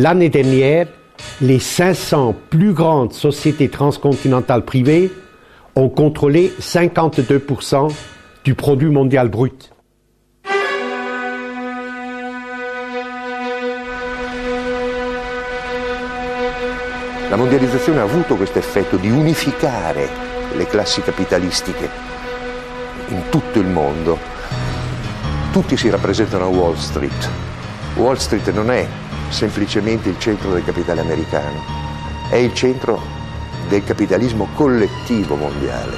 l'année dernière, les 500 plus grandes sociétés transcontinentales privées ont contrôlé 52% du produit mondial brut. La mondializzazione ha avuto questo effetto di unificare le classi capitalistiche in tutto il mondo. Tutti si rappresentano a Wall Street. Wall Street non è semplicemente il centro del capitale americano, è il centro del capitalismo collettivo mondiale.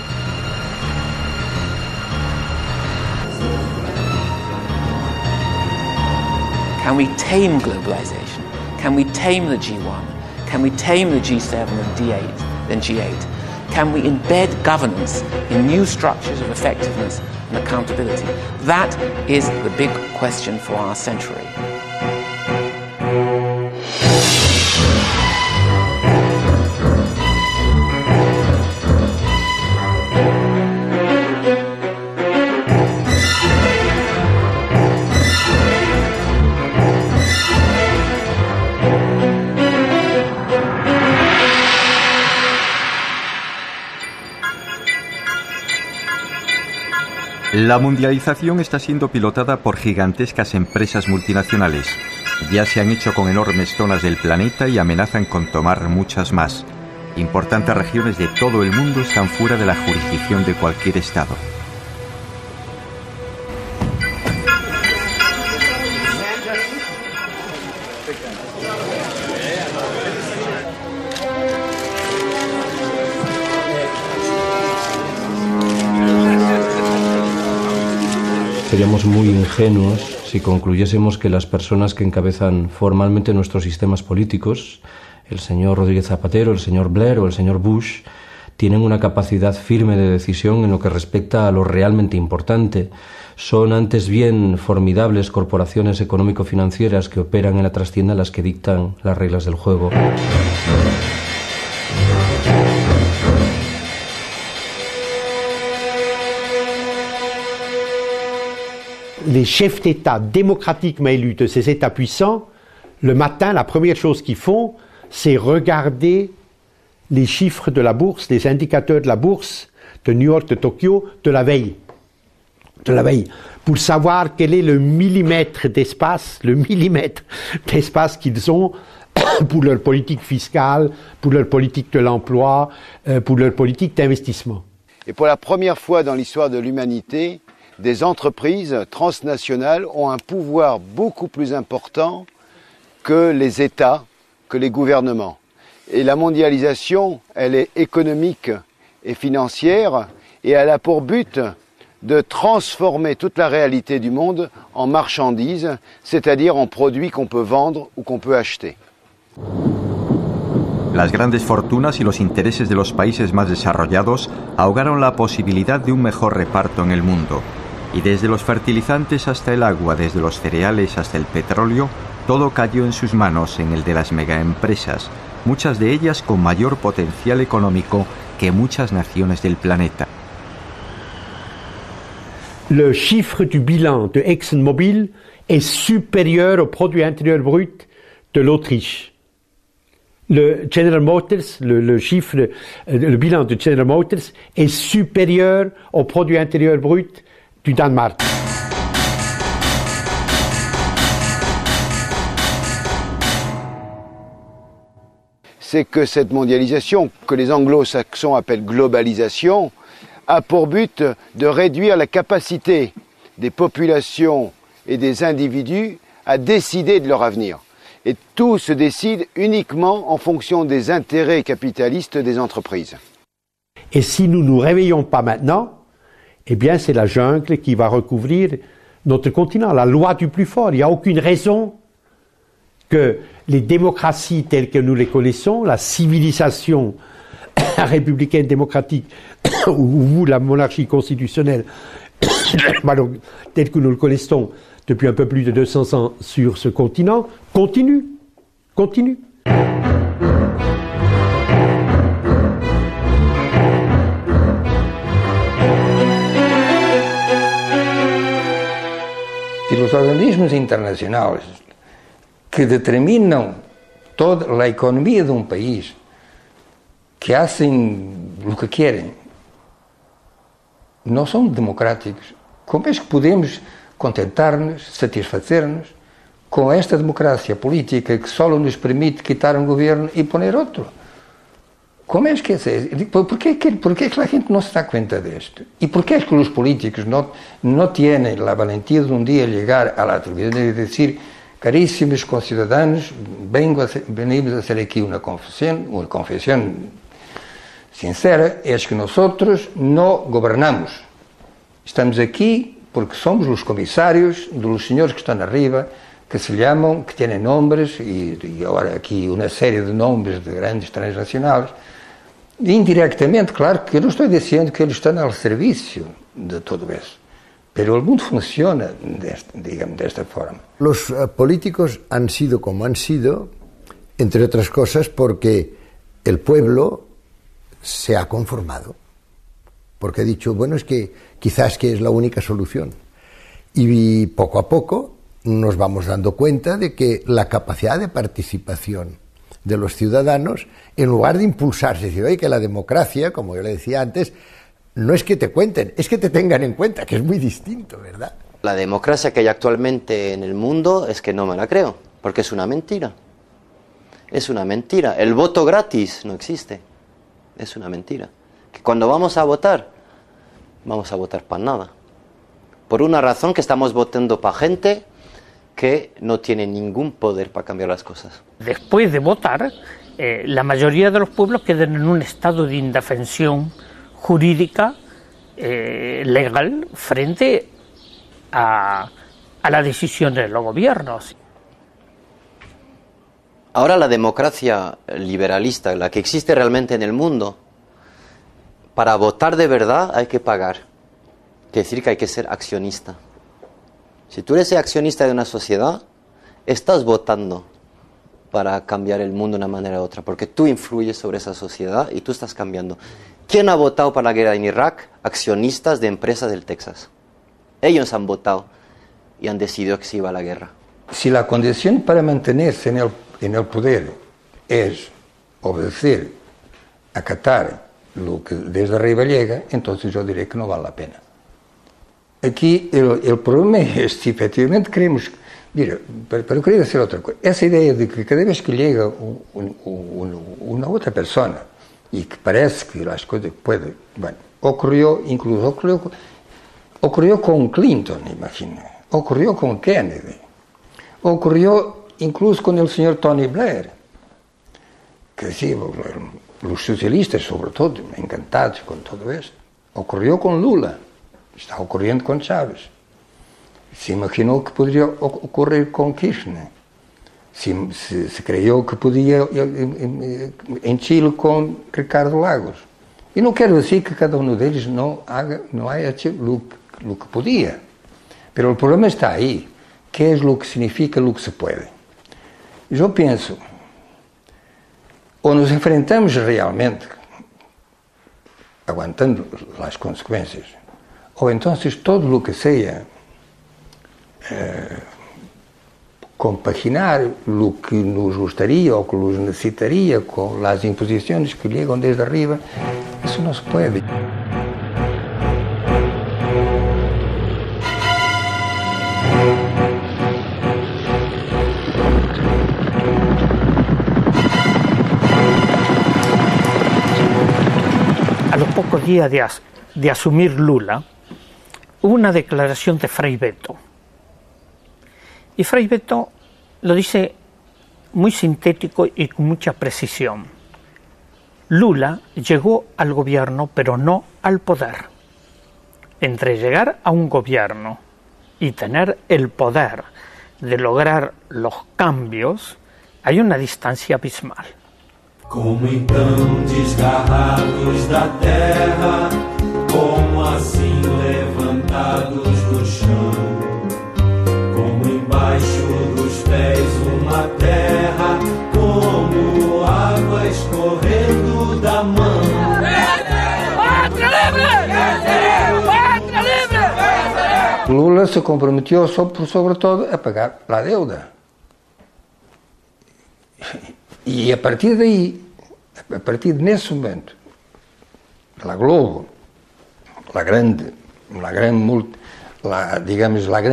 Can we tame globalization? Can we tame the G1? Can we tame the G7 and D8 and G8? Can we embed governance in new structures of effectiveness and accountability? That is the big question for our century. La mundialización está siendo pilotada por gigantescas empresas multinacionales. Ya se han hecho con enormes zonas del planeta y amenazan con tomar muchas más. Importantes regiones de todo el mundo están fuera de la jurisdicción de cualquier Estado. Seríamos muy ingenuos si concluyésemos que las personas que encabezan formalmente nuestros sistemas políticos, el señor Rodríguez Zapatero, el señor Blair o el señor Bush, tienen una capacidad firme de decisión en lo que respecta a lo realmente importante. Son antes bien formidables corporaciones económico-financieras que operan en la trastienda las que dictan las reglas del juego. Les chefs d'État démocratiquement élus de ces États puissants, le matin, la première chose qu'ils font, c'est regarder les chiffres de la bourse, les indicateurs de la bourse de New York, de Tokyo, de la veille, pour savoir quel est le millimètre d'espace qu'ils ont pour leur politique fiscale, pour leur politique de l'emploi, pour leur politique d'investissement. Et pour la première fois dans l'histoire de l'humanité, des entreprises transnationales ont un pouvoir beaucoup plus important que les États, que les gouvernements. Et la mondialisation, elle est économique et financière et elle a pour but de transformer toute la réalité du monde en marchandises, c'est-à-dire en produits qu'on peut vendre ou qu'on peut acheter. Las grandes fortunas y los intereses de los países más desarrollados ahogaron la posibilidad de un mejor reparto en el mundo. Y desde los fertilizantes hasta el agua, desde los cereales hasta el petróleo, todo cayó en sus manos en el de las megaempresas, muchas de ellas con mayor potencial económico que muchas naciones del planeta. Le chiffre du bilan de ExxonMobil est supérieur au produit intérieur brut de l'Autriche. Le General Motors, le bilan de General Motors est supérieur au produit intérieur brut du Danemark. C'est que cette mondialisation, que les anglo-saxons appellent globalisation, a pour but de réduire la capacité des populations et des individus à décider de leur avenir. Et tout se décide uniquement en fonction des intérêts capitalistes des entreprises. Et si nous ne nous réveillons pas maintenant, eh bien c'est la jungle qui va recouvrir notre continent, la loi du plus fort. Il n'y a aucune raison que les démocraties telles que nous les connaissons, la civilisation républicaine démocratique ou la monarchie constitutionnelle telle que nous le connaissons depuis un peu plus de 200 ans sur ce continent, continue. Si los organismos internacionales que determinan toda la economía de un país, que hacen lo que quieren, no son democráticos, ¿cómo es que podemos contentar-nos, satisfacer-nos com esta democracia política que só nos permite quitar um governo e poner outro? Como é que é? ¿Por qué la gente no se da cuenta de esto? ¿Y por qué es que los políticos no tienen la valentía de un día llegar a la televisión y decir, carísimos conciudadanos, venimos a hacer aquí una confesión sincera, es que nosotros no gobernamos. Estamos aquí porque somos los comisarios de los señores que están arriba, que se llaman, que tienen nombres, y ahora aquí una serie de nombres de grandes transnacionales. Indirectamente, claro, que eu não estou dizendo que eles estão ao serviço de todo isso, pero el mundo funciona de esta forma. Los políticos han sido como han sido, entre otras cosas, porque el pueblo se ha conformado, porque ha dicho, bueno, es que quizás que es la única solución. Y poco a poco nos vamos dando cuenta de que la capacidad de participación de los ciudadanos, en lugar de impulsarse, decir, oye, que la democracia, como yo le decía antes, no es que te cuenten, es que te tengan en cuenta, que es muy distinto, ¿verdad? La democracia que hay actualmente en el mundo es que no me la creo, porque es una mentira. Es una mentira. El voto gratis no existe. Es una mentira. Que cuando vamos a votar para nada. Por una razón, que estamos votando para gente que no tiene ningún poder para cambiar las cosas. Después de votar, la mayoría de los pueblos quedan en un estado de indefensión jurídica, legal, frente a las decisiones de los gobiernos. Ahora la democracia liberalista, la que existe realmente en el mundo, para votar de verdad hay que pagar. Quiere decir que hay que ser accionista. Si tú eres accionista de una sociedad, estás votando para cambiar el mundo de una manera u otra, porque tú influyes sobre esa sociedad y tú estás cambiando. ¿Quién ha votado para la guerra en Irak? Accionistas de empresas del Texas. Ellos han votado y han decidido que se iba a la guerra. Si la condición para mantenerse en el poder es obedecer, acatar lo que desde arriba llega, entonces yo diré que no vale la pena. Aquí el problema es si efectivamente queremos... Mira, pero quería decir otra cosa. Esa idea de que cada vez que llega una otra persona y que parece que las cosas pueden... Bueno, ocurrió con Clinton, imagino. Ocurrió con Kennedy. Ocurrió incluso con el señor Tony Blair. Que decía, los socialistas sobre todo, encantados con todo esto. Ocurrió con Lula. Está ocurriendo con Chávez. Se imaginou que poderia ocorrer com Kirchner. Se creyó que podia em Chile com Ricardo Lagos. E não quero dizer que cada um deles não haya hecho lo que podia. Pero o problema está aí. Que é o que significa o que se pode? Eu penso, ou nos enfrentamos realmente, aguantando as consequências, ou então todo o que seja compaginar lo que nos gustaría o que nos necesitaría con las imposiciones que llegan desde arriba, eso no se puede. A los pocos días de asumir Lula, hubo una declaración de Frei Betto. Y Frei Betto lo dice muy sintético y con mucha precisión. Lula llegó al gobierno, pero no al poder. Entre llegar a un gobierno y tener el poder de lograr los cambios, hay una distancia abismal. Como então desgarrados da terra, como assim levantados do chão, como embaixo dos pés uma terra, como água escorrendo da mão. Pátria livre! Pátria livre! Lula se comprometeu sobre todo a pagar a deuda. E a partir daí, a partir nesse momento, a Globo, a gran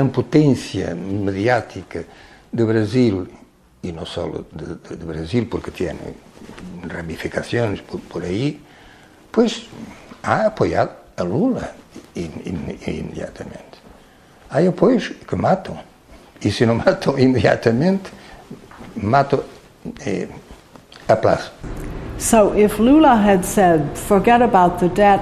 potência mediática de Brasil, e não só de Brasil, porque tem ramificações por aí, pues ha apoiado a Lula imediatamente. Há apoios que matam. E se não matam imediatamente, matam a prazo. So if Lula had said, forget about the debt,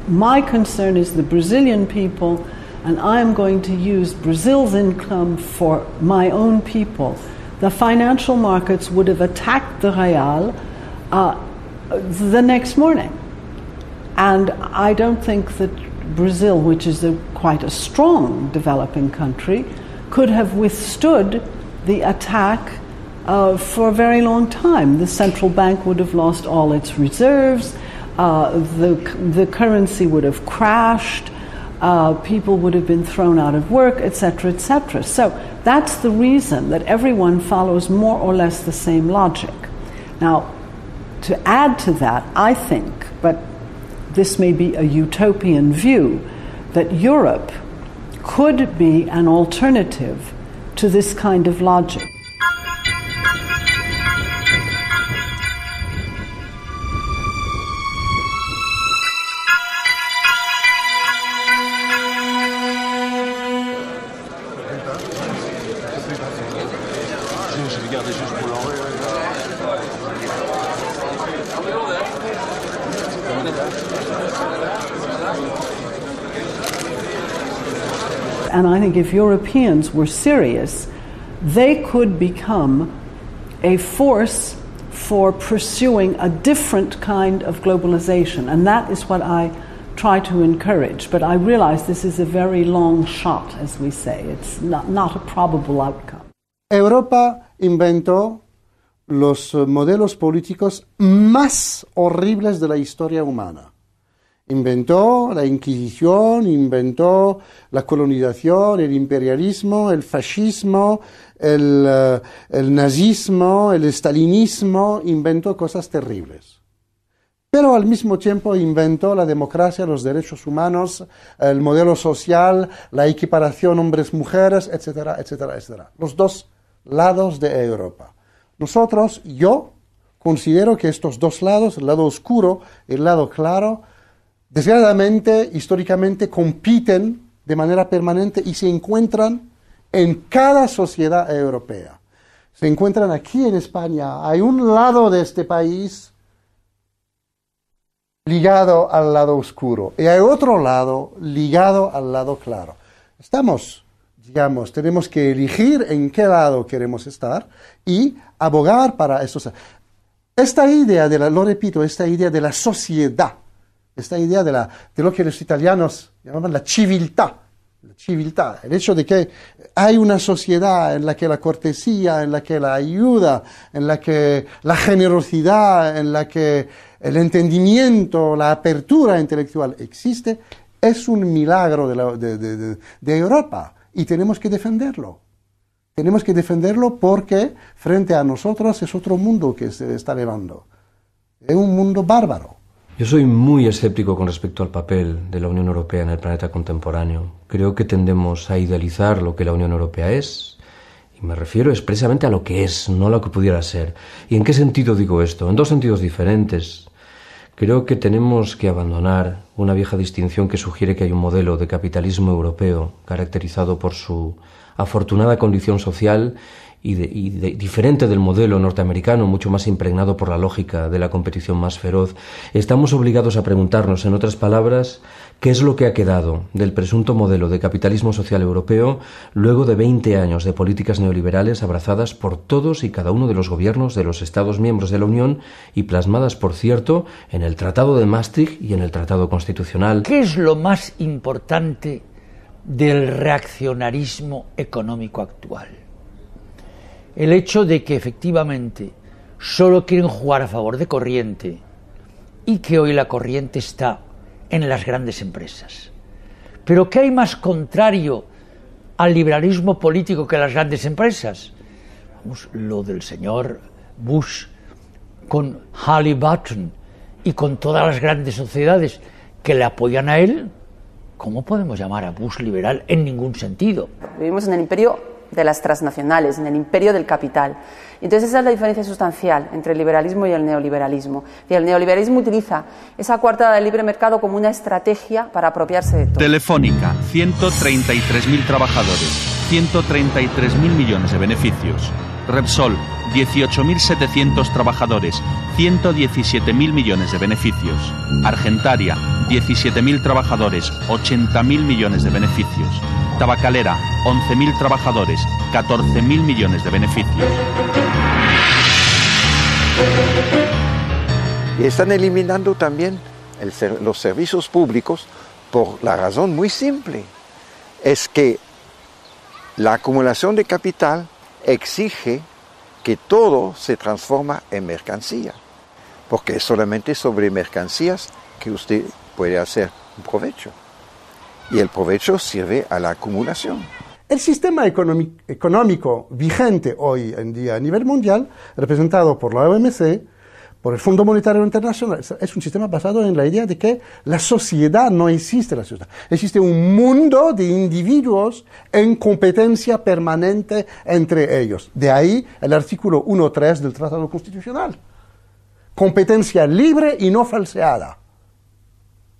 my concern is the Brazilian people, and I'm going to use Brazil's income for my own people, the financial markets would have attacked the real the next morning. And I don't think that Brazil, which is quite a strong developing country, could have withstood the attack for a very long time. The central bank would have lost all its reserves, the currency would have crashed, people would have been thrown out of work, etc., etc. So that's the reason that everyone follows more or less the same logic. Now, to add to that, I think, but this may be a utopian view, that Europe could be an alternative to this kind of logic. And I think if Europeans were serious, they could become a force for pursuing a different kind of globalization. And that is what I try to encourage. But I realize this is a very long shot, as we say. It's not a probable outcome. Europa inventó los modelos políticos más horribles de la historia humana. Inventó la Inquisición, inventó la colonización, el imperialismo, el fascismo, el nazismo, el stalinismo, inventó cosas terribles. Pero al mismo tiempo inventó la democracia, los derechos humanos, el modelo social, la equiparación hombres-mujeres, etcétera, etcétera, etcétera. Los dos lados de Europa. Nosotros, yo considero que estos dos lados, el lado oscuro y el lado claro, desgraciadamente, históricamente, compiten de manera permanente y se encuentran en cada sociedad europea. Se encuentran aquí en España. Hay un lado de este país ligado al lado oscuro y hay otro lado ligado al lado claro. Tenemos que elegir en qué lado queremos estar y abogar para eso. Esta idea lo repito, esta idea de la sociedad, esta idea de lo que los italianos llamaban la civiltà, el hecho de que hay una sociedad en la que la cortesía, en la que la ayuda, en la que la generosidad, en la que el entendimiento, la apertura intelectual existe, es un milagro de Europa y tenemos que defenderlo. Tenemos que defenderlo porque frente a nosotros es otro mundo que se está elevando. Es un mundo bárbaro. Yo soy muy escéptico con respecto al papel de la Unión Europea en el planeta contemporáneo. Creo que tendemos a idealizar lo que la Unión Europea es, y me refiero expresamente a lo que es, no a lo que pudiera ser. ¿Y en qué sentido digo esto? En dos sentidos diferentes. Creo que tenemos que abandonar una vieja distinción que sugiere que hay un modelo de capitalismo europeo caracterizado por su afortunada condición social y diferente del modelo norteamericano, mucho más impregnado por la lógica de la competición más feroz. Estamos obligados a preguntarnos, en otras palabras, ¿qué es lo que ha quedado del presunto modelo de capitalismo social europeo luego de 20 años de políticas neoliberales abrazadas por todos y cada uno de los gobiernos de los Estados miembros de la Unión y plasmadas, por cierto, en el Tratado de Maastricht y en el Tratado Constitucional? ¿Qué es lo más importante del reaccionarismo económico actual? El hecho de que efectivamente solo quieren jugar a favor de corriente y que hoy la corriente está en las grandes empresas. Pero ¿qué hay más contrario al liberalismo político que las grandes empresas? Vamos, lo del señor Bush con Halliburton y con todas las grandes sociedades que le apoyan a él, ¿cómo podemos llamar a Bush liberal? En ningún sentido. Vivimos en el imperio de las transnacionales, en el imperio del capital. Entonces esa es la diferencia sustancial entre el liberalismo y el neoliberalismo. Y el neoliberalismo utiliza esa coartada del libre mercado como una estrategia para apropiarse de todo. Telefónica, 133.000 trabajadores, 133.000 millones de beneficios. Repsol, 18.700 trabajadores, 117.000 millones de beneficios. Argentaria, 17.000 trabajadores, 80.000 millones de beneficios. Tabacalera, 11.000 trabajadores, 14.000 millones de beneficios. Y están eliminando también los servicios públicos por la razón muy simple. Es que la acumulación de capital exige que todo se transforma en mercancía, porque es solamente sobre mercancías que usted puede hacer un provecho. Y el provecho sirve a la acumulación. El sistema económico vigente hoy en día a nivel mundial, representado por la OMC, por el Fondo Monetario Internacional, es un sistema basado en la idea de que la sociedad no existe. La sociedad. Existe un mundo de individuos en competencia permanente entre ellos. De ahí el artículo 1.3 del Tratado Constitucional. Competencia libre y no falseada.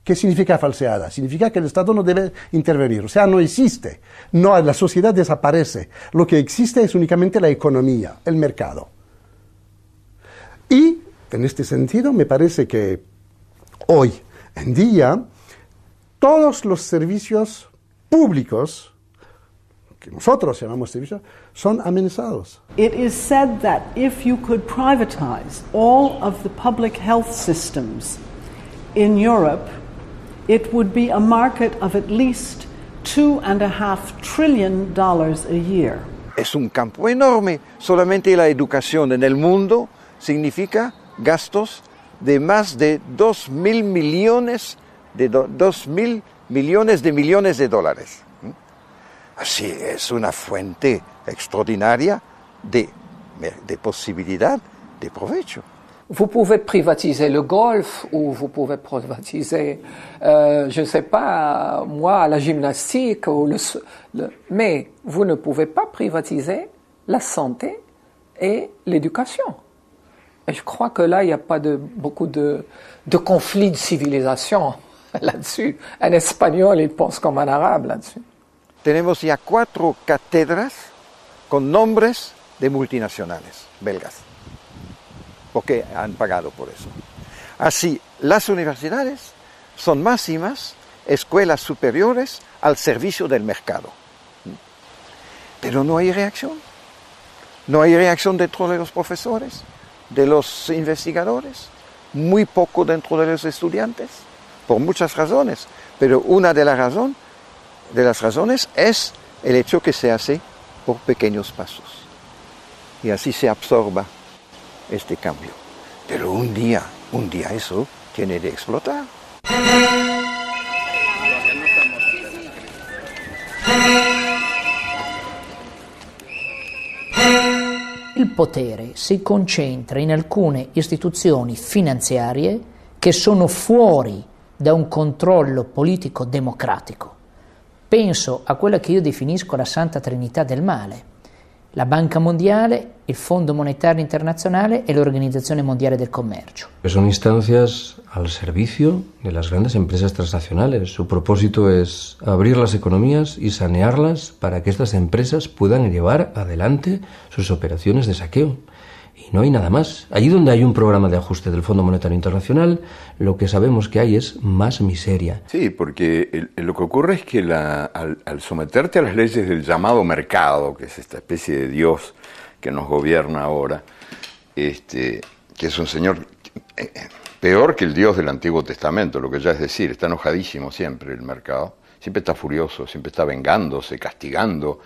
¿Qué significa falseada? Significa que el Estado no debe intervenir, o sea, no existe. No, la sociedad desaparece. Lo que existe es únicamente la economía, el mercado. Y, en este sentido, me parece que hoy en día todos los servicios públicos, que nosotros llamamos servicios, son amenazados. It is said that if you could privatize all of the public health systems in Europe, it would be a market of at least $2.5 trillion a year. Es un campo enorme. Solamente la educación en el mundo significa gastos de más de 2.000 millones de dólares. Así es una fuente extraordinaria de posibilidad de provecho. Vous pouvez privatiser le golf ou vous pouvez privatiser, je ne sais pas, moi, la gymnastique, ou mais vous ne pouvez pas privatiser la santé et l'éducation. Et je crois que là, il n'y a pas beaucoup de conflits de civilisation là-dessus. Un espagnol, il pense comme un arabe là-dessus. Tenemos ya 4 cátedras con nombres de multinacionales belgas, porque han pagado por eso. Así, las universidades son más y más escuelas superiores al servicio del mercado. Pero no hay reacción. No hay reacción dentro de los profesores, de los investigadores, muy poco dentro de los estudiantes, por muchas razones. Pero una de las razones es el hecho que se hace por pequeños pasos. Y así se absorba este cambio. Pero un día eso tiene de explotar. Il potere si concentra in alcune istituzioni finanziarie che sono fuori da un controllo politico democratico. Penso a quella che io definisco la Santa Trinità del male: la Banca Mondiale, il Fondo Monetario Internacional e l'Organizzazione Mondiale del Comercio. Son instancias al servicio de las grandes empresas transnacionales. Su propósito es abrir las economías y sanearlas para que estas empresas puedan llevar adelante sus operaciones de saqueo. Y no hay nada más. Allí donde hay un programa de ajuste del Fondo Monetario Internacional, lo que sabemos que hay es más miseria. Sí, porque lo que ocurre es que al someterte a las leyes del llamado mercado, que es esta especie de Dios que nos gobierna ahora, que es un señor peor que el Dios del Antiguo Testamento, lo que ya es decir, está enojadísimo siempre el mercado, siempre está furioso, siempre está vengándose, castigando,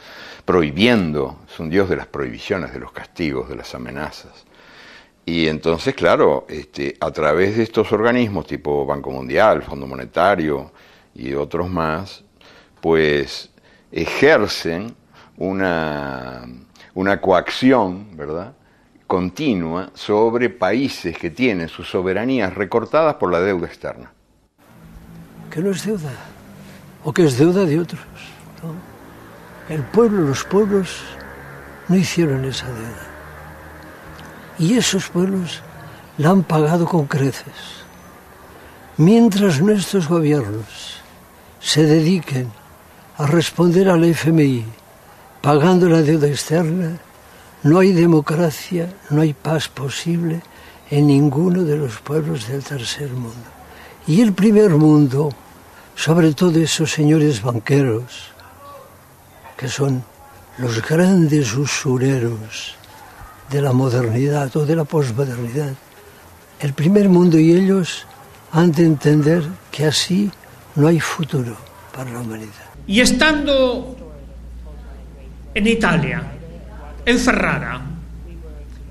prohibiendo. Es un Dios de las prohibiciones, de los castigos, de las amenazas. Y entonces, claro, a través de estos organismos tipo Banco Mundial, Fondo Monetario y otros más, pues ejercen una coacción, ¿verdad?, continua sobre países que tienen sus soberanías recortadas por la deuda externa. Que no es deuda, o que es deuda de otros, ¿no? El pueblo, los pueblos no hicieron esa deuda. Y esos pueblos la han pagado con creces. Mientras nuestros gobiernos se dediquen a responder al FMI pagando la deuda externa, no hay democracia, no hay paz posible en ninguno de los pueblos del tercer mundo. Y el primer mundo, sobre todo esos señores banqueros, que son los grandes usureros de la modernidad o de la posmodernidad, el primer mundo y ellos han de entender que así no hay futuro para la humanidad. Y estando en Italia, en Ferrara,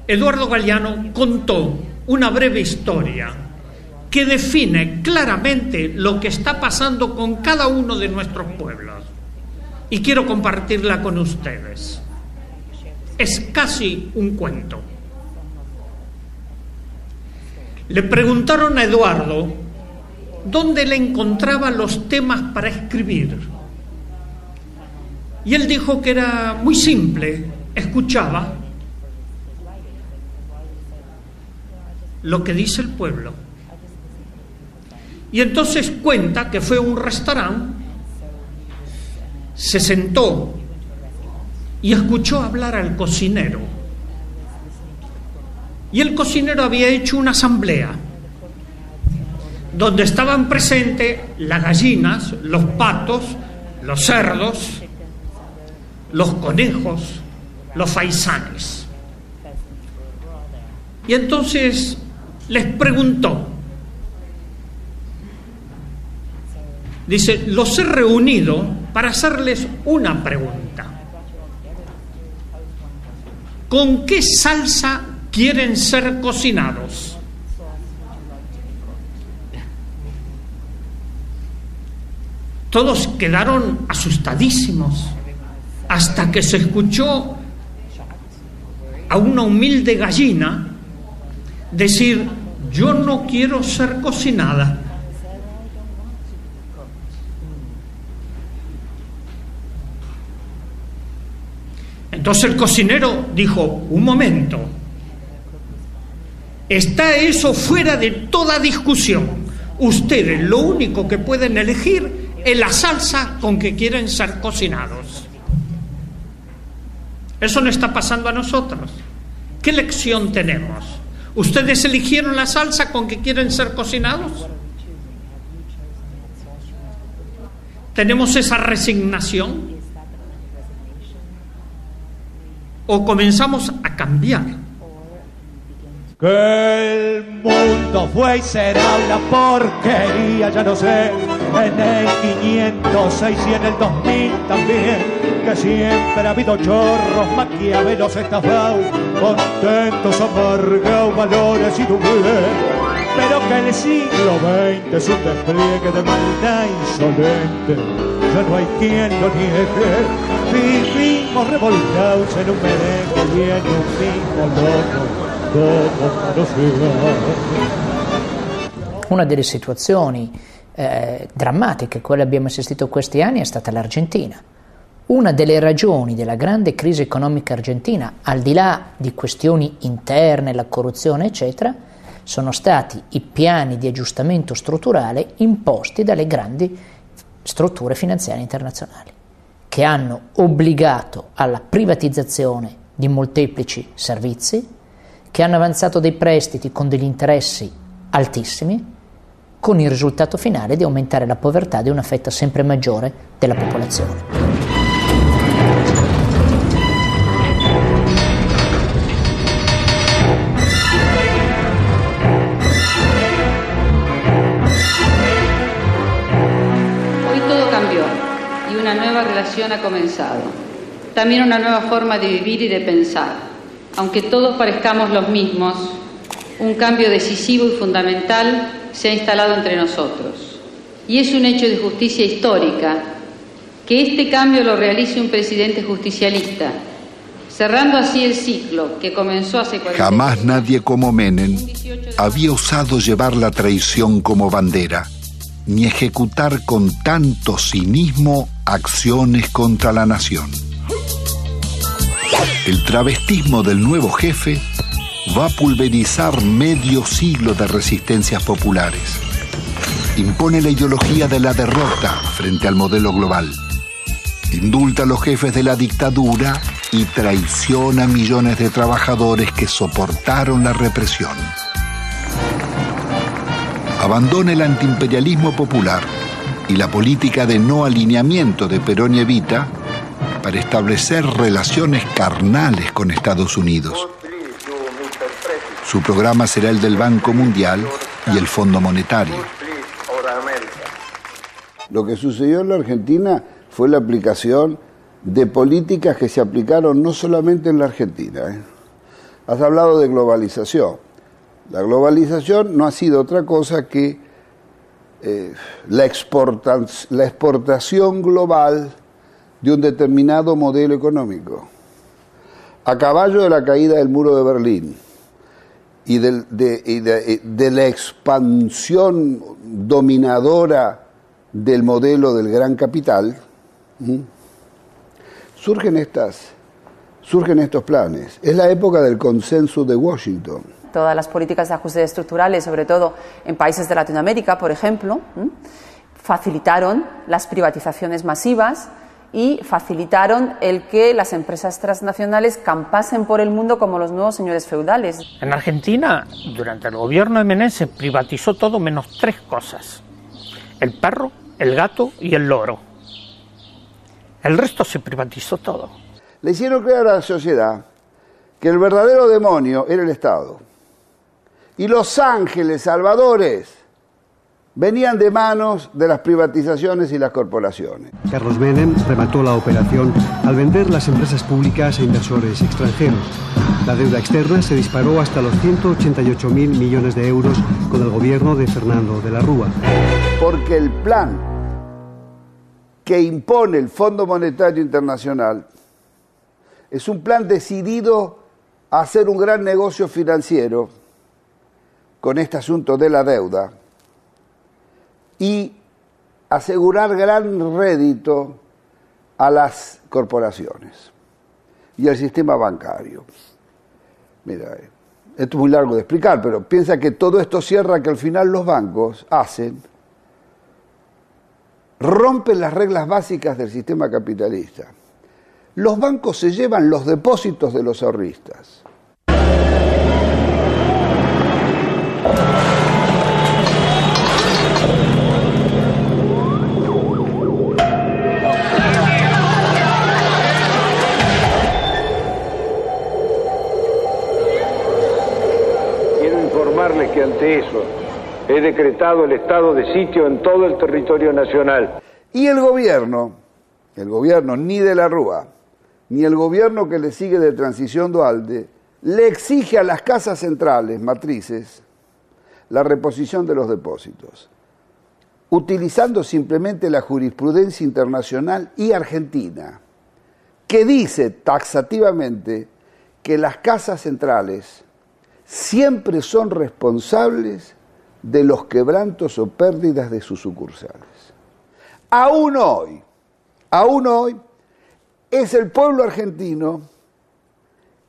Eduardo Galeano contó una breve historia que define claramente lo que está pasando con cada uno de nuestros pueblos. Y quiero compartirla con ustedes. Es casi un cuento. Le preguntaron a Eduardo dónde le encontraba los temas para escribir. Y él dijo que era muy simple, escuchaba lo que dice el pueblo. Y entonces cuenta que fue a un restaurante, se sentó y escuchó hablar al cocinero. Y el cocinero había hecho una asamblea donde estaban presentes las gallinas, los patos, los cerdos, los conejos, los faisanes. Y entonces les preguntó, dice, los he reunido para hacerles una pregunta. ¿Con qué salsa quieren ser cocinados? Todos quedaron asustadísimos hasta que se escuchó a una humilde gallina decir, yo no quiero ser cocinada. Entonces el cocinero dijo, un momento, está eso fuera de toda discusión. Ustedes lo único que pueden elegir es la salsa con que quieren ser cocinados. Eso no está pasando a nosotros. ¿Qué lección tenemos? ¿Ustedes eligieron la salsa con que quieren ser cocinados? ¿Tenemos esa resignación? ¿O comenzamos a cambiar? Que el mundo fue y será una porquería, ya no sé, en el 506 y en el 2000 también, que siempre ha habido chorros, maquiavelos estafados, contentos, amargados, valores y doblez, pero que el siglo XX es un despliegue de maldad insolente, ya no hay quien lo niegue, vivimos revolcados en un merengue y en un mismo loco. Una delle situazioni drammatiche a cui abbiamo assistito questi anni è stata l'Argentina. Una delle ragioni della grande crisi economica argentina, al di là di questioni interne, la corruzione eccetera, sono stati i piani di aggiustamento strutturale imposti dalle grandi strutture finanziarie internazionali, che hanno obbligato alla privatizzazione di molteplici servizi, che hanno avanzato dei prestiti con degli interessi altissimi, con il risultato finale di aumentare la povertà di una fetta sempre maggiore della popolazione. Hoy todo cambió y una nueva relación ha comenzado. También una nueva forma de vivir y de pensar. Aunque todos parezcamos los mismos, un cambio decisivo y fundamental se ha instalado entre nosotros. Y es un hecho de justicia histórica que este cambio lo realice un presidente justicialista, cerrando así el ciclo que comenzó hace 40 años. Jamás nadie como Menem había osado llevar la traición como bandera, ni ejecutar con tanto cinismo acciones contra la nación. El travestismo del nuevo jefe va a pulverizar medio siglo de resistencias populares. Impone la ideología de la derrota frente al modelo global. Indulta a los jefes de la dictadura y traiciona a millones de trabajadores que soportaron la represión. Abandona el antiimperialismo popular y la política de no alineamiento de Perón y Evita para establecer relaciones carnales con Estados Unidos. Su programa será el del Banco Mundial y el Fondo Monetario. Lo que sucedió en la Argentina fue la aplicación de políticas que se aplicaron no solamente en la Argentina. Has hablado de globalización. La globalización no ha sido otra cosa que la exportación global de un determinado modelo económico. A caballo de la caída del muro de Berlín y de la expansión dominadora del modelo del gran capital, surgen estos planes. Es la época del consenso de Washington. Todas las políticas de ajuste estructurales, sobre todo en países de Latinoamérica, por ejemplo, facilitaron las privatizaciones masivas y facilitaron el que las empresas transnacionales campasen por el mundo como los nuevos señores feudales. En Argentina, durante el gobierno de Menem, se privatizó todo menos 3 cosas: el perro, el gato y el loro. El resto se privatizó todo. Le hicieron creer a la sociedad que el verdadero demonio era el Estado. Y los ángeles salvadores venían de manos de las privatizaciones y las corporaciones. Carlos Menem remató la operación al vender las empresas públicas a inversores extranjeros. La deuda externa se disparó hasta los 188.000 millones de euros con el gobierno de Fernando de la Rúa. Porque el plan que impone el Fondo Monetario Internacional es un plan decidido a hacer un gran negocio financiero con este asunto de la deuda y asegurar gran rédito a las corporaciones y al sistema bancario. Mira, esto es muy largo de explicar, pero piensa que todo esto cierra que al final los bancos rompen las reglas básicas del sistema capitalista. Los bancos se llevan los depósitos de los ahorristas. Quiero informarles que ante eso he decretado el estado de sitio en todo el territorio nacional. Y el gobierno ni de la Rúa, ni el gobierno que le sigue de Transición Duhalde, le exige a las casas centrales, matrices, la reposición de los depósitos, utilizando simplemente la jurisprudencia internacional y argentina, que dice taxativamente que las casas centrales siempre son responsables de los quebrantos o pérdidas de sus sucursales. Aún hoy, es el pueblo argentino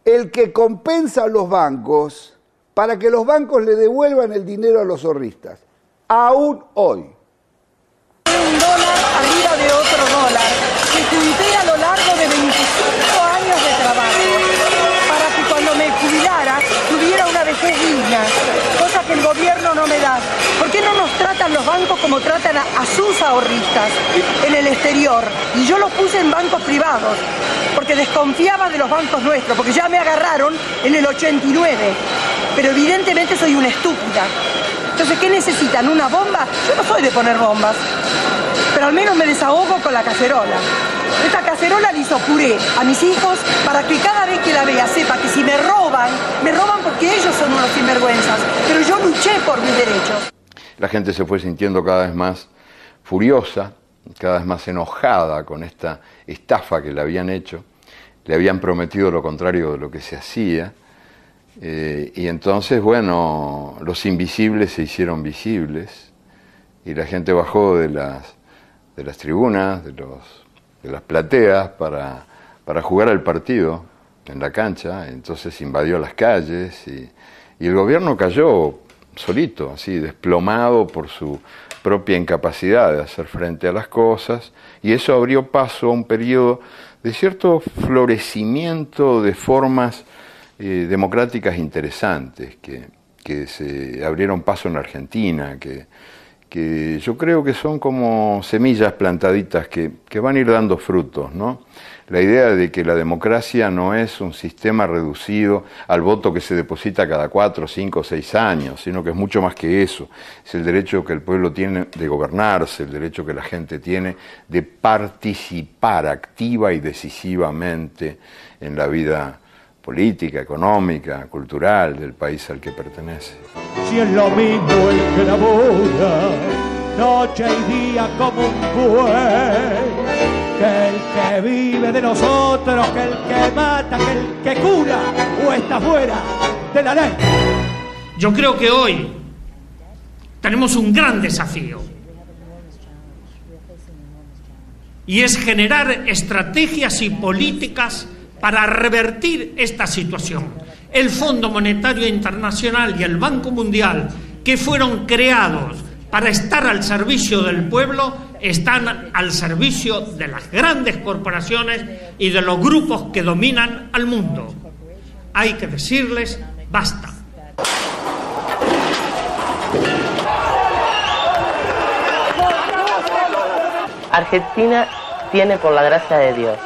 el que compensa a los bancos para que los bancos le devuelvan el dinero a los ahorristas. Aún hoy. Un dólar arriba de otro dólar que junté a lo largo de 25 años de trabajo para que cuando me jubilara tuviera una vejez digna, cosa que el gobierno no me da. ¿Por qué no nos tratan los bancos como tratan a sus ahorristas en el exterior? Y yo los puse en bancos privados porque desconfiaba de los bancos nuestros, porque ya me agarraron en el 89, pero evidentemente soy una estúpida. Entonces, ¿qué necesitan? ¿Una bomba? Yo no soy de poner bombas, pero al menos me desahogo con la cacerola. Esta cacerola le hizo puré a mis hijos para que cada vez que la vea sepa que si me roban porque ellos son unos sinvergüenzas, pero yo luché por mis derechos. La gente se fue sintiendo cada vez más furiosa, cada vez más enojada con esta estafa que le habían hecho. le habían prometido lo contrario de lo que se hacía. Y entonces, bueno, los invisibles se hicieron visibles y la gente bajó de las tribunas, de las plateas para jugar al partido en la cancha. Entonces invadió las calles y el gobierno cayó solito, así, desplomado por su propia incapacidad de hacer frente a las cosas, y eso abrió paso a un periodo de cierto florecimiento de formas democráticas interesantes que se abrieron paso en Argentina, que yo creo que son como semillas plantaditas que van a ir dando frutos, ¿no? La idea de que la democracia no es un sistema reducido al voto que se deposita cada 4, 5, 6 años, sino que es mucho más que eso. Es el derecho que el pueblo tiene de gobernarse, el derecho que la gente tiene de participar activa y decisivamente en la vida política, económica, cultural del país al que pertenece. Si es lo mismo el que labora noche y día como un buey, que el que vive de nosotros, que el que mata, que el que cura o está fuera de la ley. Yo creo que hoy tenemos un gran desafío y es generar estrategias y políticas para revertir esta situación. El Fondo Monetario Internacional y el Banco Mundial, que fueron creados para estar al servicio del pueblo, están al servicio de las grandes corporaciones y de los grupos que dominan al mundo. Hay que decirles basta. Argentina tiene, por la gracia de Dios,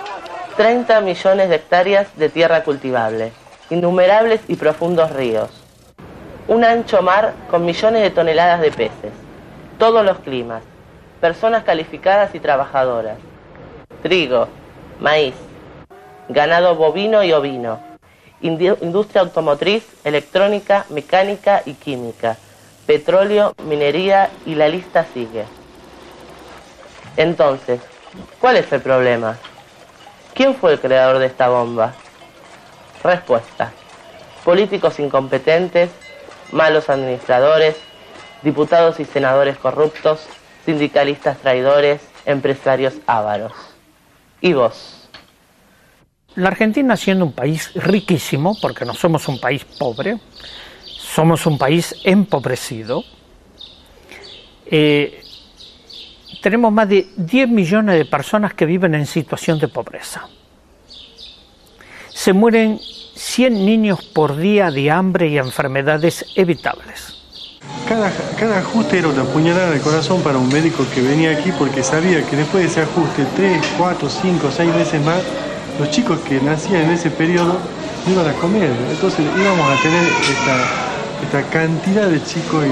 30 millones de hectáreas de tierra cultivable, innumerables y profundos ríos, un ancho mar con millones de toneladas de peces, todos los climas, personas calificadas y trabajadoras, trigo, maíz, ganado bovino y ovino, industria automotriz, electrónica, mecánica y química, petróleo, minería y la lista sigue. Entonces, ¿cuál es el problema? ¿Quién fue el creador de esta bomba? Respuesta: políticos incompetentes, malos administradores, diputados y senadores corruptos, sindicalistas traidores, empresarios ávaros. ¿Y vos? La Argentina, siendo un país riquísimo, porque no somos un país pobre, somos un país empobrecido, tenemos más de 10 millones de personas que viven en situación de pobreza. Se mueren 100 niños por día de hambre y enfermedades evitables. Cada ajuste era una puñalada en el corazón para un médico que venía aquí, porque sabía que después de ese ajuste, 3, 4, 5, 6 veces más, los chicos que nacían en ese periodo no iban a comer. Entonces íbamos a tener esta cantidad de chicos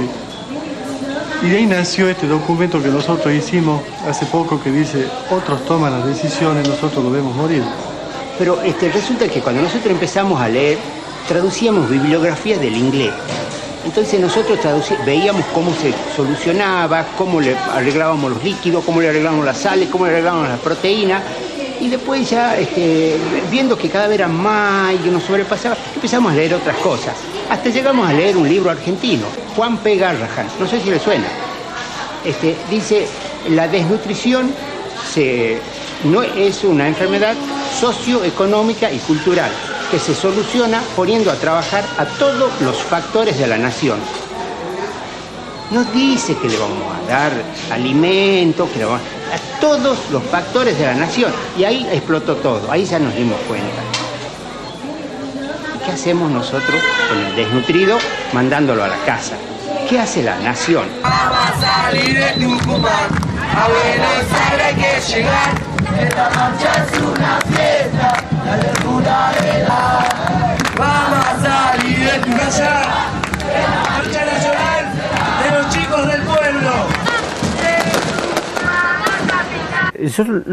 y de ahí nació este documento que nosotros hicimos hace poco que dice: otros toman las decisiones, nosotros lo vemos morir. Pero resulta que cuando nosotros empezamos a leer, traducíamos bibliografías del inglés. Entonces nosotros veíamos cómo se solucionaba, cómo le arreglábamos los líquidos, cómo le arreglábamos las sales, cómo le arreglábamos las proteínas. Y después ya, viendo que cada vez era más y que nos sobrepasaba, empezamos a leer otras cosas. Hasta llegamos a leer un libro argentino, Juan P. Garrahan, no sé si le suena. Dice: la desnutrición no es una enfermedad socioeconómica y cultural que se soluciona poniendo a trabajar a todos los factores de la nación. No dice que le vamos a dar alimento, que le vamos a todos los factores de la nación. Y ahí explotó todo, ahí ya nos dimos cuenta. ¿Qué hacemos nosotros con el desnutrido mandándolo a la casa? ¿Qué hace la nación? Vamos a salir de Tucumán, a Buenos Aires hay que llegar. Esta marcha es una fiesta, la locura de la. Vamos a salir de tu casa, la marcha nacional de los chicos del pueblo.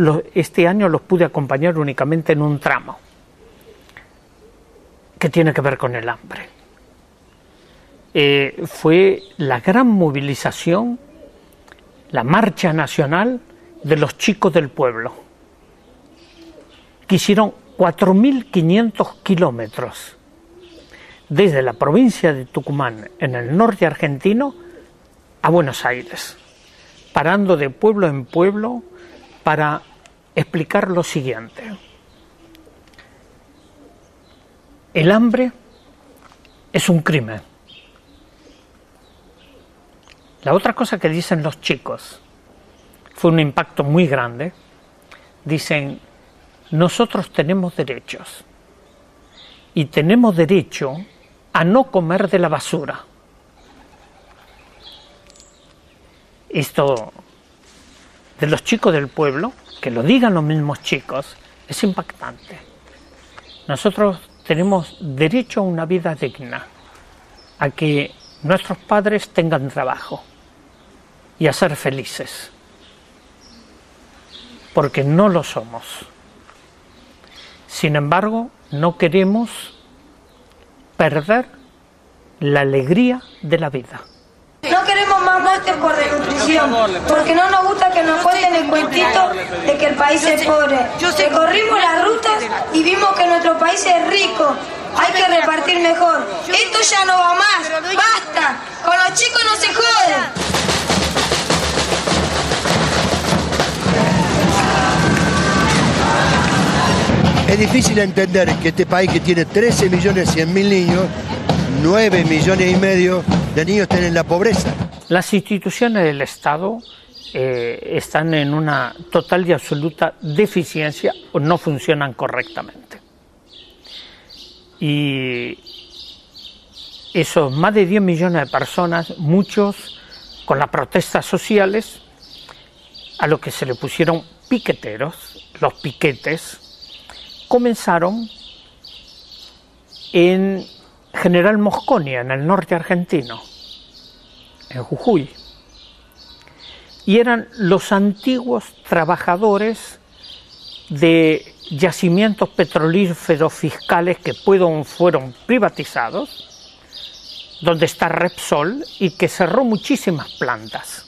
Yo este año los pude acompañar únicamente en un tramo que tiene que ver con el hambre. Fue la gran movilización, la marcha nacional de los chicos del pueblo, que hicieron 4.500 kilómetros desde la provincia de Tucumán, en el norte argentino, a Buenos Aires, parando de pueblo en pueblo para explicar lo siguiente. El hambre es un crimen. La otra cosa que dicen los chicos, fue un impacto muy grande, dicen, nosotros tenemos derechos y tenemos derecho a no comer de la basura. Esto de los chicos del pueblo, que lo digan los mismos chicos, es impactante. Nosotros tenemos derecho a una vida digna, a que nuestros padres tengan trabajo y a ser felices, porque no lo somos. Sin embargo, no queremos perder la alegría de la vida. No queremos más muertes por desnutrición, porque no nos gusta que nos cuenten el cuentito de que el país es pobre. Recorrimos las rutas y vimos que nuestro país es rico. Hay que repartir mejor. Esto ya no va más. ¡Basta! Con los chicos no se jode. Es difícil entender que este país que tiene 13.100.000 niños, 9,5 millones de niños estén en la pobreza. Las instituciones del Estado están en una total y absoluta deficiencia o no funcionan correctamente. Y esos más de 10 millones de personas, muchos con las protestas sociales, a los que se le pusieron piqueteros, los piquetes, comenzaron en General Mosconia, en el norte argentino, en Jujuy, y eran los antiguos trabajadores de yacimientos petrolíferos fiscales que fueron privatizados, donde está Repsol y que cerró muchísimas plantas.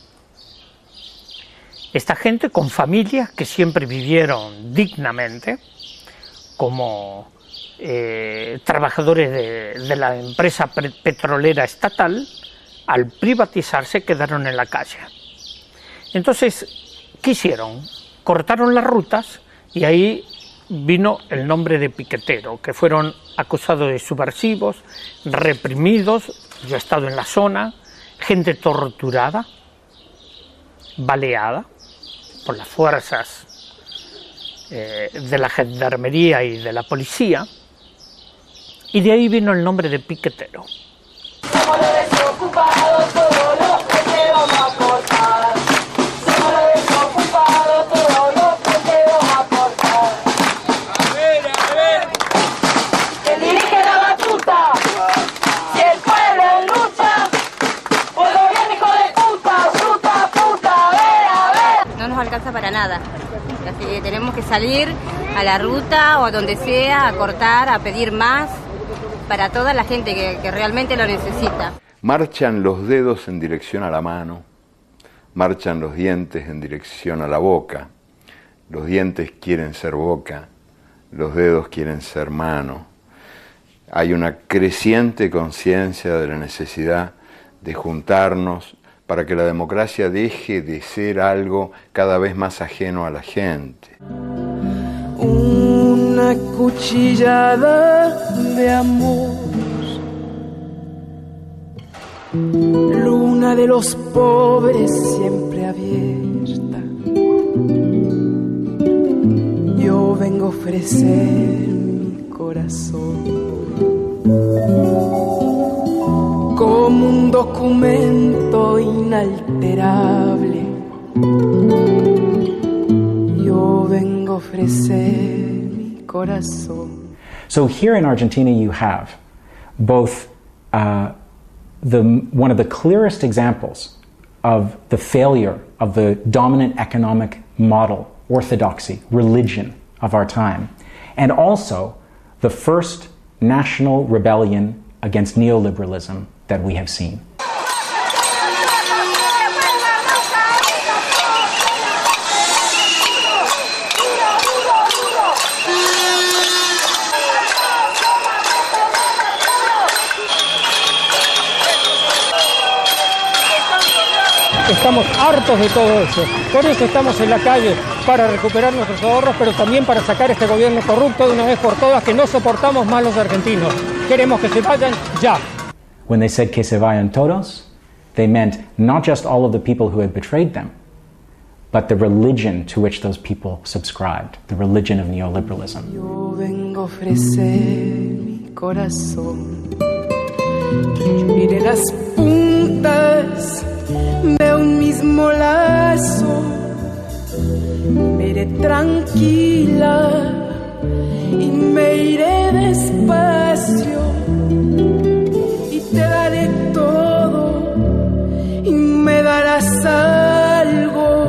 Esta gente con familias que siempre vivieron dignamente, como trabajadores de la empresa petrolera estatal, al privatizarse quedaron en la calle. Entonces, ¿qué hicieron? Cortaron las rutas y ahí vino el nombre de piquetero, que fueron acusados de subversivos, reprimidos. Yo he estado en la zona, gente torturada, baleada por las fuerzas de la gendarmería y de la policía, y de ahí vino el nombre de piquetero. Somos los desocupados, todos los que te vamos a aportar. Somos los desocupados, todos los que te vamos a aportar. A ver. ¿Quién dirige la batuta? Si el pueblo lucha, pues gobierno hijo de puta, puta, a ver. No nos alcanza para nada. Así que tenemos que salir a la ruta o a donde sea, a cortar, a pedir más para toda la gente que realmente lo necesita. Marchan los dedos en dirección a la mano, marchan los dientes en dirección a la boca, los dientes quieren ser boca, los dedos quieren ser mano. Hay una creciente conciencia de la necesidad de juntarnos para que la democracia deje de ser algo cada vez más ajeno a la gente. Una cuchillada de amor, luna de los pobres siempre abierta. Yo vengo a ofrecer mi corazón como un documento inalterable. Yo vengo a ofrecer mi corazón. So here in Argentina you have both one of the clearest examples of the failure of the dominant economic model, orthodoxy, religion of our time, and also the first national rebellion against neoliberalism that we have seen. Estamos hartos de todo eso. Por eso estamos en la calle, para recuperar nuestros ahorros, pero también para sacar este gobierno corrupto de una vez por todas, que no soportamos más los argentinos. Queremos que se vayan ya. When they said que se vayan todos, they meant not just all of the people who had betrayed them, but the religion to which those people subscribed, the religion of neoliberalism. Yo vengo a ofrecer mi corazón. Mire las puntas de un mismo lazo. Me iré tranquila y me iré despacio y te daré todo y me darás algo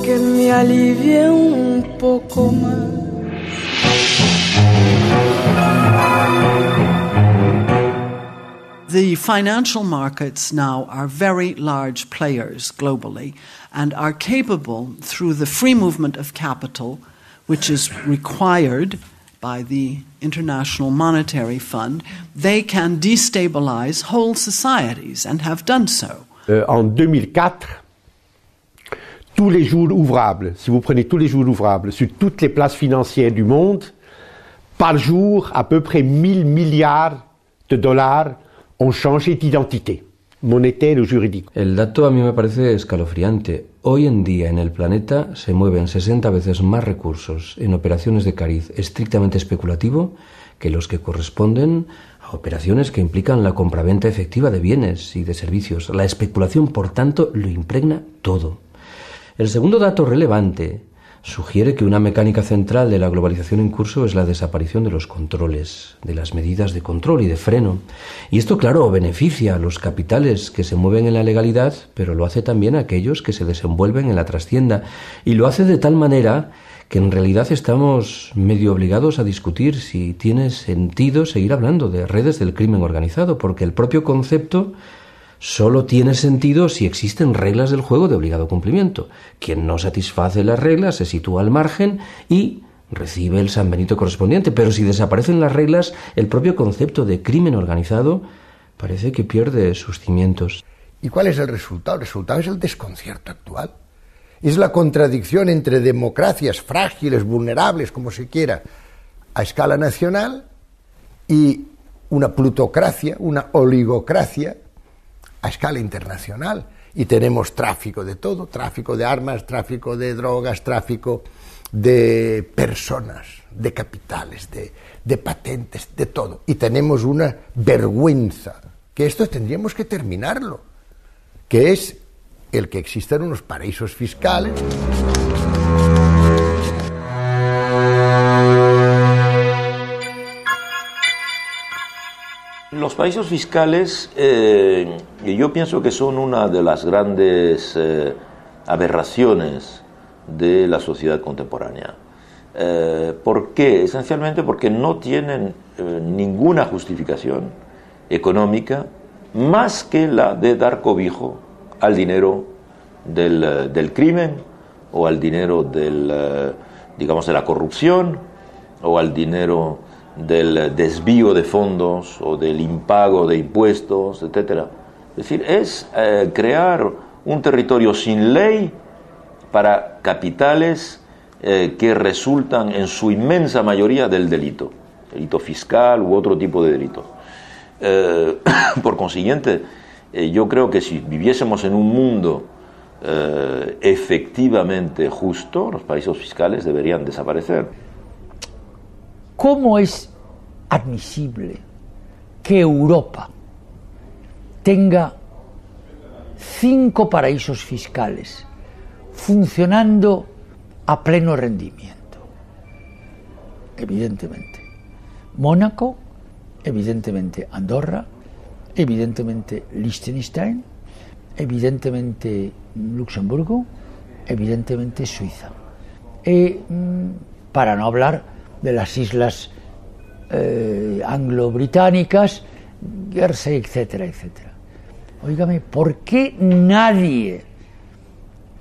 que me alivie un poco más. The financial markets now are very large players globally and are capable, through the free movement of capital, which is required by the International Monetary Fund, they can destabilize whole societies and have done so. En 2004, tous les jours ouvrables, si vous prenez tous les jours ouvrables sur toutes les places financières du monde, par jour, à peu près 1000 milliards de dollars ont changé d'identité, monétaire o jurídico. El dato a mí me parece escalofriante. Hoy en día en el planeta se mueven 60 veces más recursos en operaciones de cariz estrictamente especulativo que los que corresponden a operaciones que implican la compraventa efectiva de bienes y de servicios. La especulación, por tanto, lo impregna todo. El segundo dato relevante sugiere que una mecánica central de la globalización en curso es la desaparición de los controles, de las medidas de control y de freno. Y esto, claro, beneficia a los capitales que se mueven en la legalidad, pero lo hace también a aquellos que se desenvuelven en la trastienda. Y lo hace de tal manera que en realidad estamos medio obligados a discutir si tiene sentido seguir hablando de redes del crimen organizado, porque el propio concepto solo tiene sentido si existen reglas del juego de obligado cumplimiento. Quien no satisface las reglas se sitúa al margen y recibe el San Benito correspondiente. Pero si desaparecen las reglas, el propio concepto de crimen organizado parece que pierde sus cimientos. ¿Y cuál es el resultado? El resultado es el desconcierto actual. Es la contradicción entre democracias frágiles, vulnerables, como se quiera, a escala nacional, y una plutocracia, una oligocracia a escala internacional. Y tenemos tráfico de todo, tráfico de armas, tráfico de drogas, tráfico de personas, de capitales, de patentes, de todo. Y tenemos una vergüenza, que esto tendríamos que terminarlo, que es el que existan unos paraísos fiscales. Los paraísos fiscales, yo pienso que son una de las grandes aberraciones de la sociedad contemporánea. ¿Por qué? Esencialmente porque no tienen ninguna justificación económica más que la de dar cobijo al dinero del crimen, o al dinero de la corrupción, o al dinero del desvío de fondos o del impago de impuestos, etc. Es decir, es crear un territorio sin ley para capitales que resultan en su inmensa mayoría del delito fiscal u otro tipo de delito. Por consiguiente, yo creo que si viviésemos en un mundo efectivamente justo, los paraísos fiscales deberían desaparecer. ¿Cómo es admisible que Europa tenga 5 paraísos fiscales funcionando a pleno rendimiento? Evidentemente Mónaco, evidentemente Andorra, evidentemente Liechtenstein, evidentemente Luxemburgo, evidentemente Suiza. Para no hablar de las islas anglo-británicas, Guernsey, etcétera, etcétera. Óigame, ¿por qué nadie,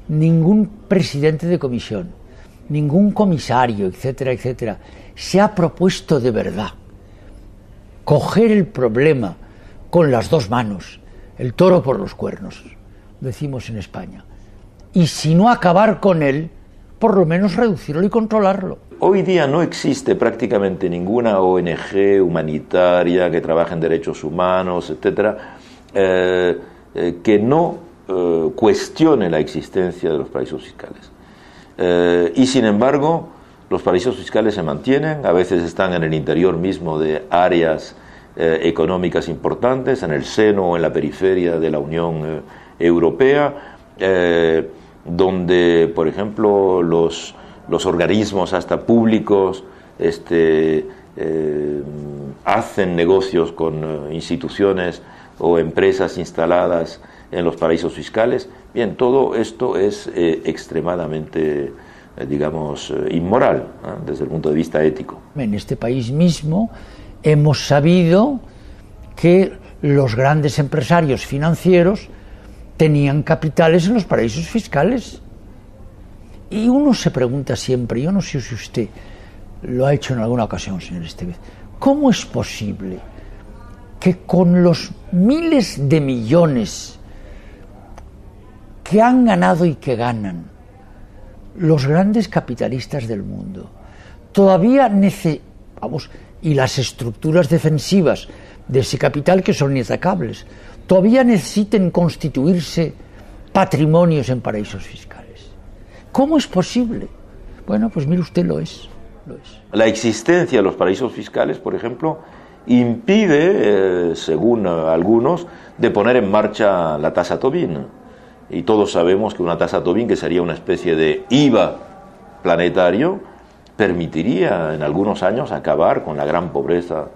ningún presidente de comisión, ningún comisario, etcétera, etcétera, se ha propuesto de verdad coger el problema con las dos manos, el toro por los cuernos, decimos en España. Y si no acabar con él, por lo menos reducirlo y controlarlo. Hoy día no existe prácticamente ninguna ONG humanitaria que trabaje en derechos humanos, etcétera, que no cuestione la existencia de los paraísos fiscales. Y sin embargo, los paraísos fiscales se mantienen, a veces están en el interior mismo de áreas económicas importantes, en el seno o en la periferia de la Unión Europea, donde, por ejemplo, los organismos hasta públicos hacen negocios con instituciones o empresas instaladas en los paraísos fiscales. Bien, todo esto es extremadamente, digamos, inmoral, desde el punto de vista ético. En este país mismo hemos sabido que los grandes empresarios financieros tenían capitales en los paraísos fiscales. Y uno se pregunta siempre, yo no sé si usted lo ha hecho en alguna ocasión, señor Estevez, ¿cómo es posible que con los miles de millones que han ganado y que ganan los grandes capitalistas del mundo, todavía y las estructuras defensivas de ese capital que son inatacables, todavía necesiten constituirse patrimonios en paraísos fiscales? ¿Cómo es posible? Bueno, pues mire usted, lo es. La existencia de los paraísos fiscales, por ejemplo, impide, según algunos, de poner en marcha la tasa Tobin. Y todos sabemos que una tasa Tobin, que sería una especie de IVA planetario, permitiría en algunos años acabar con la gran pobreza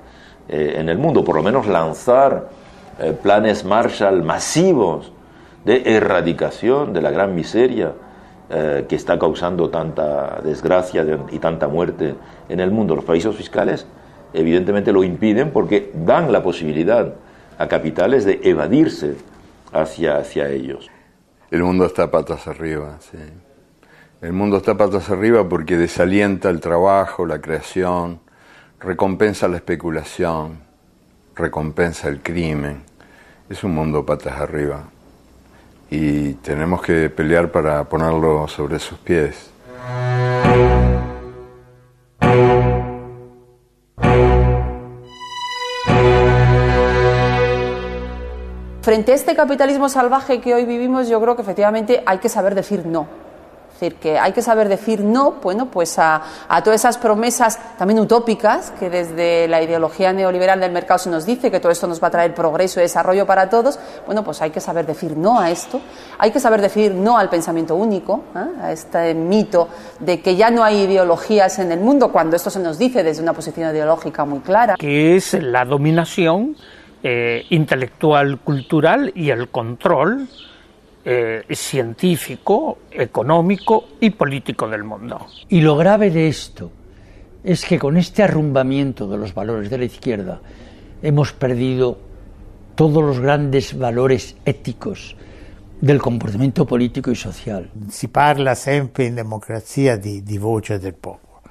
en el mundo, por lo menos lanzar planes Marshall masivos de erradicación de la gran miseria que está causando tanta desgracia y tanta muerte en el mundo. Los paraísos fiscales evidentemente lo impiden porque dan la posibilidad a capitales de evadirse hacia ellos. El mundo está patas arriba, sí. El mundo está patas arriba porque desalienta el trabajo, la creación, recompensa la especulación, recompensa el crimen. Es un mundo patas arriba y tenemos que pelear para ponerlo sobre sus pies. Frente a este capitalismo salvaje que hoy vivimos, yo creo que efectivamente hay que saber decir no. Es decir, que hay que saber decir no, bueno, pues a todas esas promesas también utópicas que desde la ideología neoliberal del mercado se nos dice que todo esto nos va a traer progreso y desarrollo para todos. Bueno, pues hay que saber decir no a esto, hay que saber decir no al pensamiento único, a este mito de que ya no hay ideologías en el mundo, cuando esto se nos dice desde una posición ideológica muy clara. Que es la dominación intelectual, cultural y el control científico, económico y político del mundo. Y lo grave de esto es que con este arrumbamiento de los valores de la izquierda hemos perdido todos los grandes valores éticos del comportamento politico e social. Si parla sempre in democrazia di voce del popolo,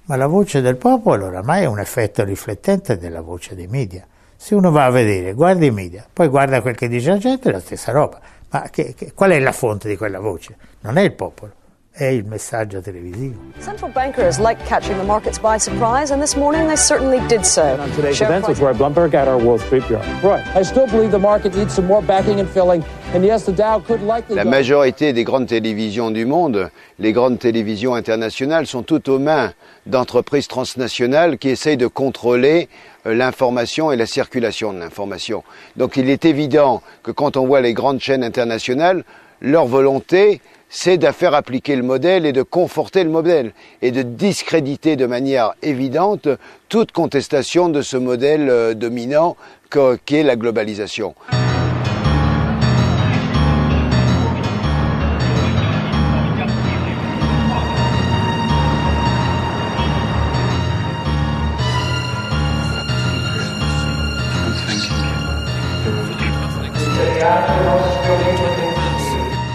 ma la voce del popolo oramai è un effetto riflettente della voce dei media. Se uno va a vedere, guarda i media, poi guarda quel che dice la gente, è la stessa roba. Ma qual è la fonte di quella voce? Non è il popolo, è il messaggio televisivo. Central bankers like catching the markets by surprise, and this morning they certainly did so. On today's events with Roy Blumberg at our Wall Street Bureau. Roy, I still believe the market needs some more backing and filling, and yes, the Dow could likely... La majorité des grandes télévisions du monde, les grandes télévisions internationales, sont toutes aux mains d'entreprises transnationales qui essayent de contrôler l'information et la circulation de l'information. Donc il est évident que quand on voit les grandes chaînes internationales, leur volonté, c'est de faire appliquer le modèle et de conforter le modèle et de discréditer de manière évidente toute contestation de ce modèle dominant qu'est la globalisation.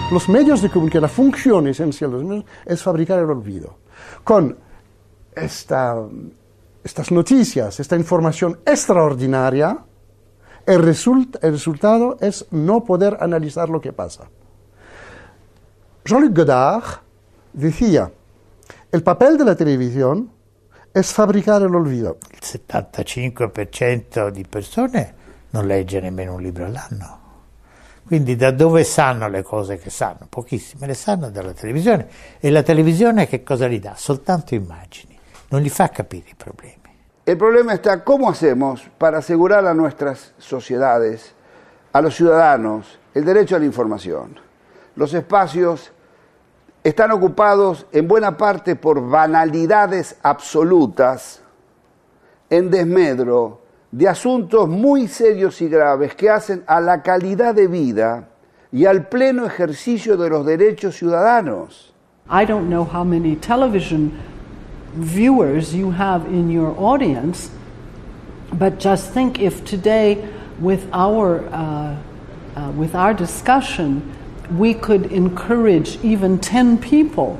Los medios de comunicación, la función esencial de los medios es fabricar el olvido. Con estas noticias, esta información extraordinaria, El resultado es no poder analizar lo que pasa. Jean-Luc Godard decía, el papel de la televisión es fabricar el olvido. Il 75% di persone non legge nemmeno un libro all'anno. Quindi da dove sanno le cose che sanno? Pochissime le sanno dalla televisione. E la televisione che cosa gli dà? Soltanto immagini. Non gli fa capire i problemi. El problema está cómo hacemos para asegurar a nuestras sociedades, a los ciudadanos, el derecho a la información. Los espacios están ocupados en buena parte por banalidades absolutas, en desmedro de asuntos muy serios y graves que hacen a la calidad de vida y al pleno ejercicio de los derechos ciudadanos. I don't know how many television viewers you have in your audience, but just think if today with our discussion we could encourage even 10 people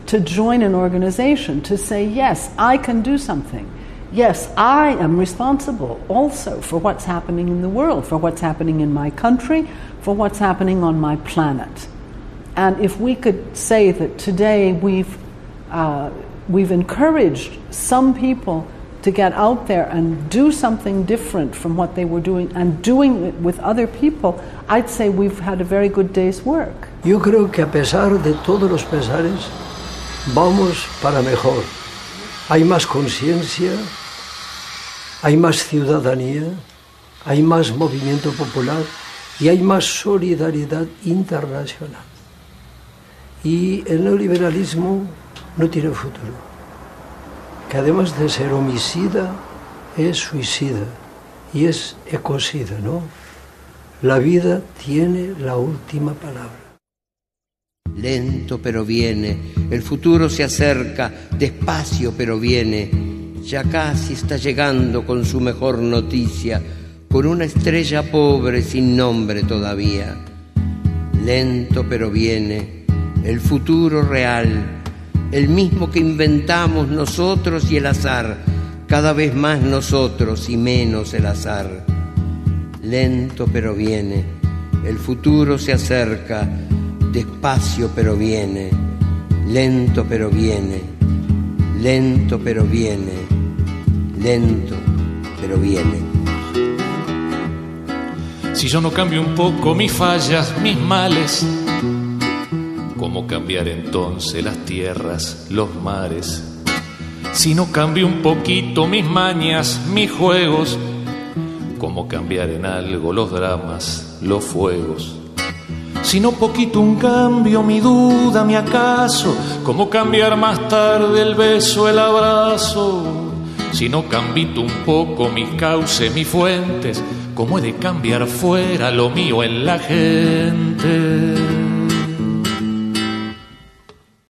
to join an organization, to say, yes, I can do something. Yes, I am responsible also for what's happening in the world, for what's happening in my country, for what's happening on my planet. And if we could say that today we've encouraged some people to get out there and do something different from what they were doing and doing it with other people, I'd say we've had a very good day's work. Yo creo que a pesar de todos los pesares, vamos para mejor. Hay más conciencia, hay más ciudadanía, hay más movimiento popular y hay más solidaridad internacional. Y el neoliberalismo no tiene futuro, que además de ser homicida, es suicida y es ecocida, ¿no? La vida tiene la última palabra. Lento pero viene, el futuro se acerca, despacio pero viene, ya casi está llegando con su mejor noticia, con una estrella pobre sin nombre todavía. Lento pero viene, el futuro real, el mismo que inventamos nosotros y el azar, cada vez más nosotros y menos el azar. Lento pero viene, el futuro se acerca, despacio pero viene, lento pero viene, lento pero viene, lento pero viene. Si yo no cambio un poco mis fallas, mis males, ¿cómo cambiar entonces las tierras, los mares? Si no cambio un poquito mis mañas, mis juegos, ¿cómo cambiar en algo los dramas, los fuegos? Si no poquito un cambio, mi duda, mi acaso, ¿cómo cambiar más tarde el beso, el abrazo? Si no cambito un poco mis cauces, mis fuentes, ¿cómo he de cambiar fuera lo mío en la gente?